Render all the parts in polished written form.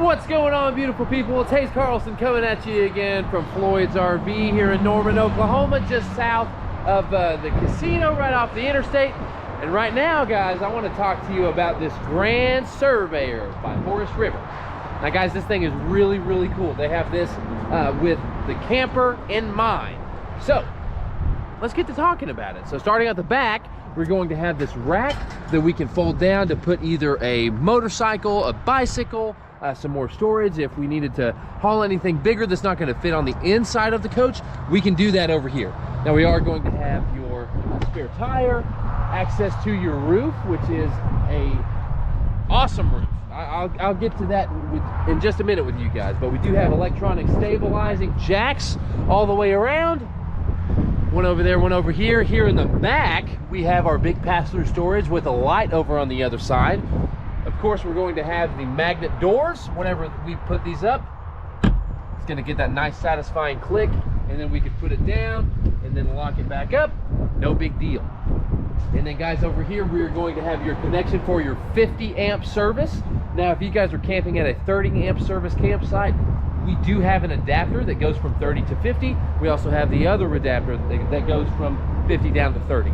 What's going on, beautiful people? It's Haze Carlson coming at you again from Floyd's RV here in Norman, Oklahoma, just south of the casino, right off the interstate. And right now, guys, I want to talk to you about this Grand Surveyor by Forest River. Now, guys, this thing is really, really cool. They have this with the camper in mind. So, let's get to talking about it. So, starting at the back, we're going to have this rack that we can fold down to put either a motorcycle, a bicycle, some more storage. If we needed to haul anything bigger that's not going to fit on the inside of the coach, we can do that over here. Now, we are going to have your spare tire, access to your roof, which is a awesome roof. I'll get to that in just a minute with you guys, but we do have electronic stabilizing jacks all the way around. One over there, one over here. Here in the back, we have our big pass-through storage with a light over on the other side. Of course, we're going to have the magnet doors. Whenever we put these up, it's going to get that nice satisfying click, and then we can put it down and then lock it back up. No big deal. And then, guys, over here, we're going to have your connection for your 50 amp service. Now, if you guys are camping at a 30 amp service campsite, we do have an adapter that goes from 30 to 50. We also have the other adapter that goes from 50 down to 30.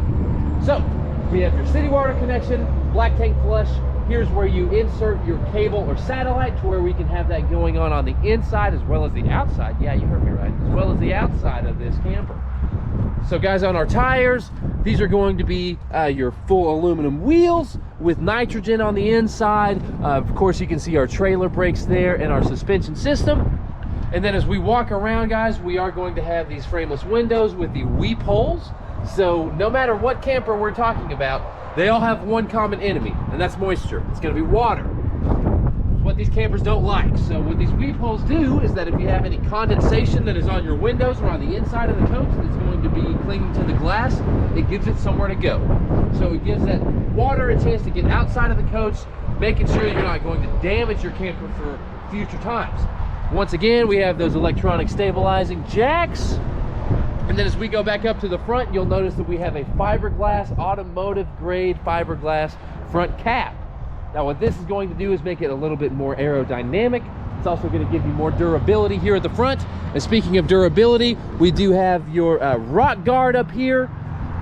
So, we have your city water connection, black tank flush. Here's where you insert your cable or satellite to where we can have that going on the inside as well as the outside. Yeah, you heard me right. As well as the outside of this camper. So, guys, on our tires, these are going to be your full aluminum wheels with nitrogen on the inside. Of course, you can see our trailer brakes there and our suspension system. And then as we walk around, guys, we are going to have these frameless windows with the weep holes. So no matter what camper we're talking about, they all have one common enemy, and that's moisture. It's going to be water. It's what these campers don't like. So what these weep holes do is that if you have any condensation that is on your windows or on the inside of the coach that's going to be clinging to the glass, it gives it somewhere to go. So it gives that water a chance to get outside of the coach, making sure you're not going to damage your camper for future times. Once again, we have those electronic stabilizing jacks. And then as we go back up to the front, you'll notice that we have a fiberglass, automotive grade fiberglass front cap. Now, what this is going to do is make it a little bit more aerodynamic. It's also going to give you more durability here at the front. And speaking of durability, we do have your rock guard up here,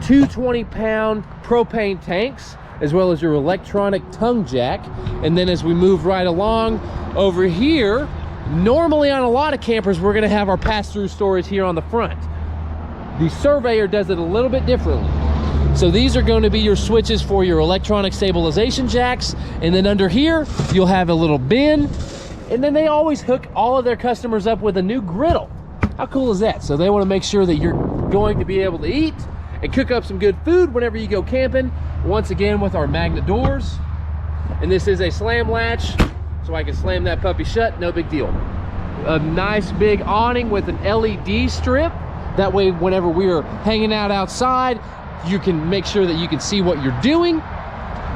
two 20-pound propane tanks, as well as your electronic tongue jack. And then as we move right along over here, normally on a lot of campers, we're going to have our pass-through storage here on the front. The Surveyor does it a little bit differently. So these are going to be your switches for your electronic stabilization jacks. And then under here, you'll have a little bin. And then they always hook all of their customers up with a new griddle. How cool is that? So they want to make sure that you're going to be able to eat and cook up some good food whenever you go camping. Once again, with our magnet doors. And this is a slam latch, so I can slam that puppy shut, no big deal. A nice big awning with an LED strip. That way, whenever we're hanging out outside, you can make sure that you can see what you're doing.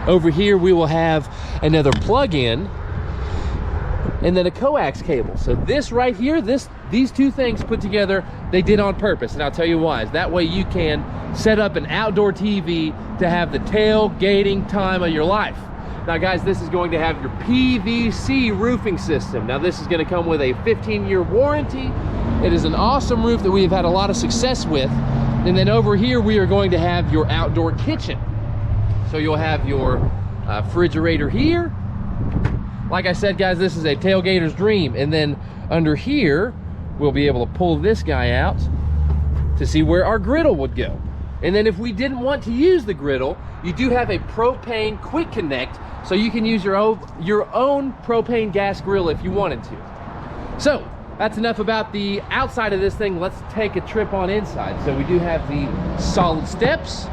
Over here, we will have another plug-in and then a coax cable. So this right here, these two things put together, they did on purpose, and I'll tell you why. That way you can set up an outdoor TV to have the tailgating time of your life. Now, guys, this is going to have your PVC roofing system. Now, this is going to come with a 15-year warranty. It is an awesome roof that we've had a lot of success with. And then over here, we are going to have your outdoor kitchen. So you'll have your refrigerator here. Like I said, guys, this is a tailgater's dream. And then under here, we'll be able to pull this guy out to see where our griddle would go. And then if we didn't want to use the griddle, you do have a propane quick connect, so you can use your own propane gas grill if you wanted to. So that's enough about the outside of this thing. Let's take a trip on inside. So we do have the solid steps,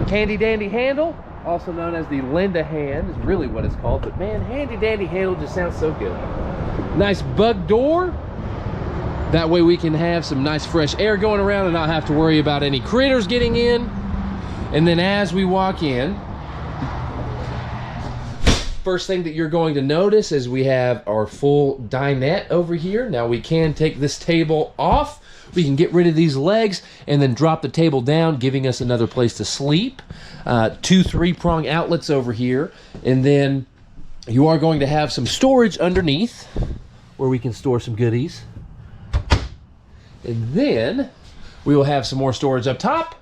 handy dandy handle, also known as the Linda hand is really what it's called, but man, handy dandy handle just sounds so good. Nice bug door. That way we can have some nice fresh air going around and not have to worry about any critters getting in. And then as we walk in, first thing that you're going to notice is we have our full dinette over here. Now we can take this table off. We can get rid of these legs and then drop the table down, giving us another place to sleep. Two 3-prong outlets over here. And then You are going to have some storage underneath where we can store some goodies. And then we will have some more storage up top.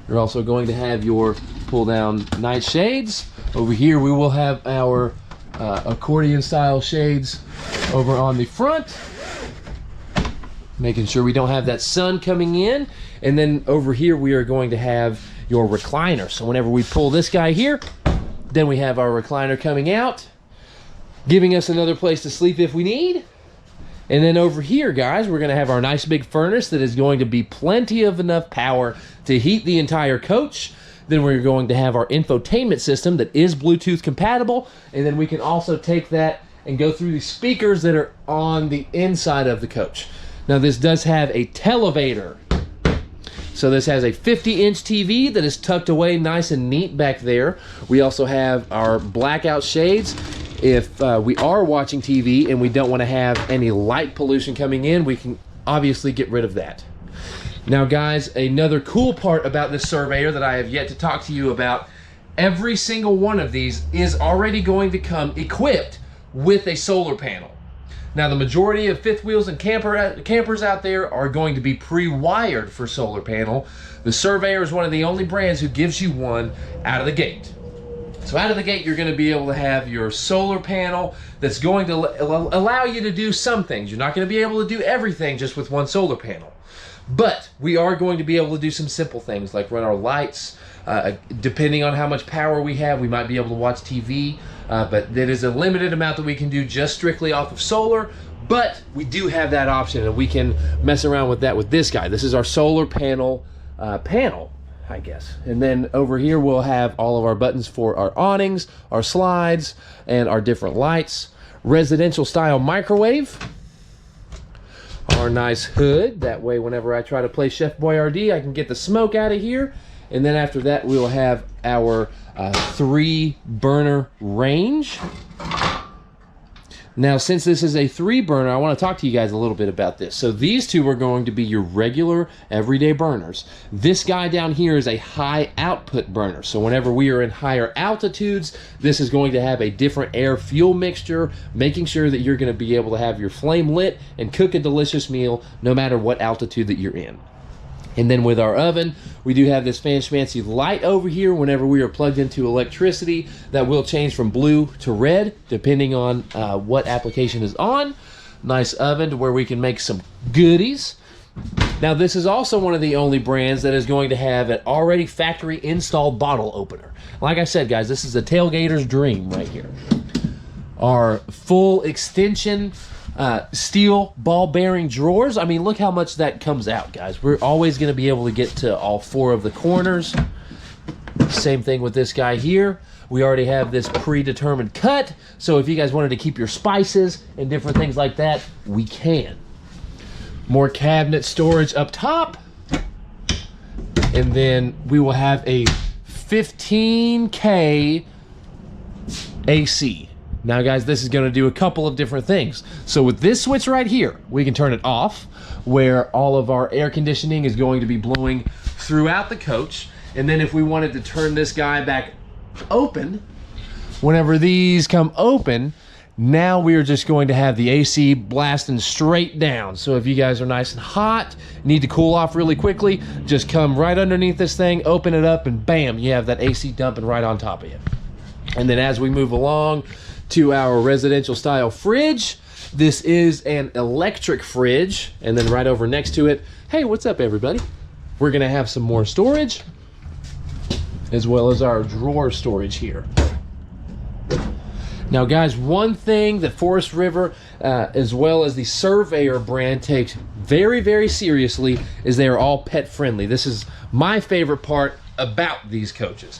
You're also going to have your pull down night shades. Over here we will have our accordion style shades over on the front, making sure we don't have that sun coming in. And then over here we are going to have your recliner. So whenever we pull this guy here, then we have our recliner coming out, giving us another place to sleep if we need. And then over here, guys, we're going to have our nice big furnace that is going to be plenty of enough power to heat the entire coach. Then we're going to have our infotainment system that is Bluetooth compatible. And then we can also take that and go through the speakers that are on the inside of the coach. Now, this does have a televator. So this has a 50-inch TV that is tucked away nice and neat back there. We also have our blackout shades. If we are watching TV and we don't want to have any light pollution coming in, we can obviously get rid of that. Now, guys, another cool part about this Surveyor that I have yet to talk to you about, every single one of these is already going to come equipped with a solar panel. Now, the majority of fifth wheels and campers out there are going to be pre-wired for solar panel. The Surveyor is one of the only brands who gives you one out of the gate. So out of the gate, you're going to be able to have your solar panel that's going to allow you to do some things. You're not going to be able to do everything just with one solar panel. But we are going to be able to do some simple things like run our lights. Depending on how much power we have, we might be able to watch TV. But there is a limited amount that we can do just strictly off of solar. But we do have that option, and we can mess around with that with this guy. This is our solar panel I guess. And then over here we'll have all of our buttons for our awnings, our slides, and our different lights. Residential style microwave. Our nice hood. That way whenever I try to play Chef Boyardee, I can get the smoke out of here. And then after that we'll have our 3 burner range. Now, since this is a 3 burner, I want to talk to you guys a little bit about this. So these two are going to be your regular everyday burners. This guy down here is a high output burner. So whenever we are in higher altitudes, this is going to have a different air fuel mixture, making sure that you're going to be able to have your flame lit and cook a delicious meal no matter what altitude that you're in. And then with our oven, we do have this fancy light over here whenever we are plugged into electricity that will change from blue to red depending on what application is on. Nice oven to where we can make some goodies. Now, this is also one of the only brands that is going to have an already factory installed bottle opener. Like I said, guys, this is a tailgater's dream right here. Our full extension steel ball bearing drawers. I mean, look how much that comes out, guys. We're always going to be able to get to all 4 of the corners. Same thing with this guy here. We already have this predetermined cut, so if you guys wanted to keep your spices and different things like that, we can. More cabinet storage up top, and then we will have a 15K AC. Now, guys, this is going to do a couple of different things. So with this switch right here, we can turn it off, where all of our air conditioning is going to be blowing throughout the coach. And then if we wanted to turn this guy back open, whenever these come open, now we are just going to have the AC blasting straight down. So if you guys are nice and hot, need to cool off really quickly, just come right underneath this thing, open it up, and bam, you have that AC dumping right on top of you. And then as we move along to our residential style fridge, this is an electric fridge, and then right over next to it, hey, what's up everybody, we're gonna have some more storage as well as our drawer storage here. Now, guys, one thing that Forest River as well as the Surveyor brand takes very seriously is they are all pet friendly. This is my favorite part about these coaches.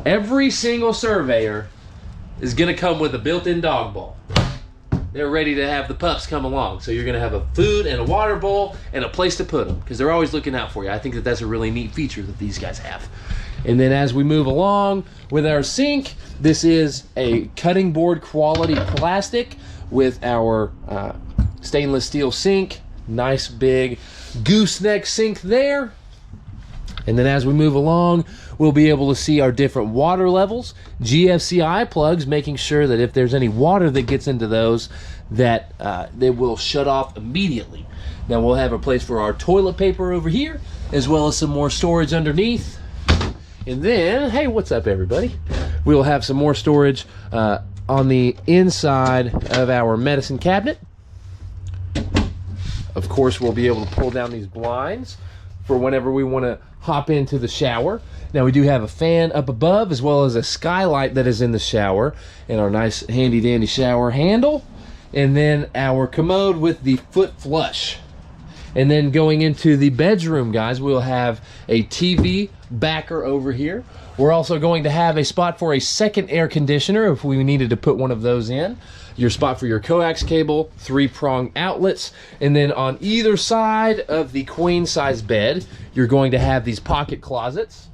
Every single Surveyor is going to come with a built-in dog bowl. They're ready to have the pups come along. So you're going to have a food and a water bowl and a place to put them because they're always looking out for you. I think that that's a really neat feature that these guys have. And then as we move along with our sink, this is a cutting board quality plastic with our stainless steel sink. Nice big gooseneck sink there. And then as we move along, we'll be able to see our different water levels, GFCI plugs, making sure that if there's any water that gets into those, that they will shut off immediately. Now we'll have a place for our toilet paper over here, as well as some more storage underneath. And then, hey, what's up everybody? We'll have some more storage on the inside of our medicine cabinet. Of course, we'll be able to pull down these blinds for whenever we want to hop into the shower. Now we do have a fan up above, as well as a skylight that is in the shower, and our nice handy dandy shower handle, and then our commode with the foot flush. And then going into the bedroom, guys, we'll have a TV backer over here. We're also going to have a spot for a second air conditioner if we needed to put one of those in. Your spot for your coax cable, 3-prong outlets, and then on either side of the queen size bed, you're going to have these pocket closets,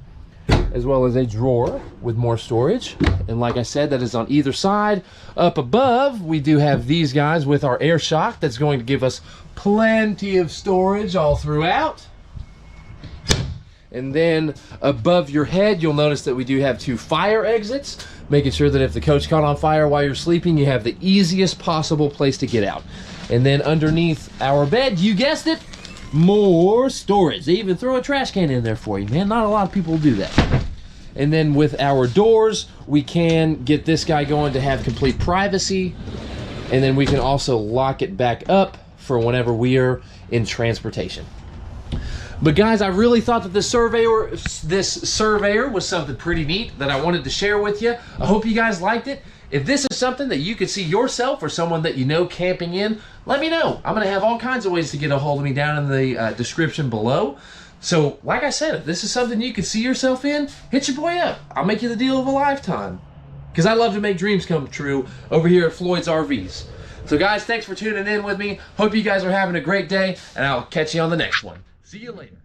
as well as a drawer with more storage. And like I said, that is on either side. Up above, we do have these guys with our air shock that's going to give us plenty of storage all throughout. And then above your head, you'll notice that we do have 2 fire exits, making sure that if the coach caught on fire while you're sleeping, you have the easiest possible place to get out. And then underneath our bed, you guessed it, more storage. They even throw a trash can in there for you, man. Not a lot of people do that. And then with our doors, we can get this guy going to have complete privacy. And then we can also lock it back up for whenever we are in transportation. But guys, I really thought that this surveyor was something pretty neat that I wanted to share with you. I hope you guys liked it. If this is something that you could see yourself or someone that you know camping in, let me know. I'm going to have all kinds of ways to get a hold of me down in the description below. So, like I said, if this is something you could see yourself in, hit your boy up. I'll make you the deal of a lifetime. Because I love to make dreams come true over here at Floyd's RVs. So guys, thanks for tuning in with me. Hope you guys are having a great day, and I'll catch you on the next one. See you later.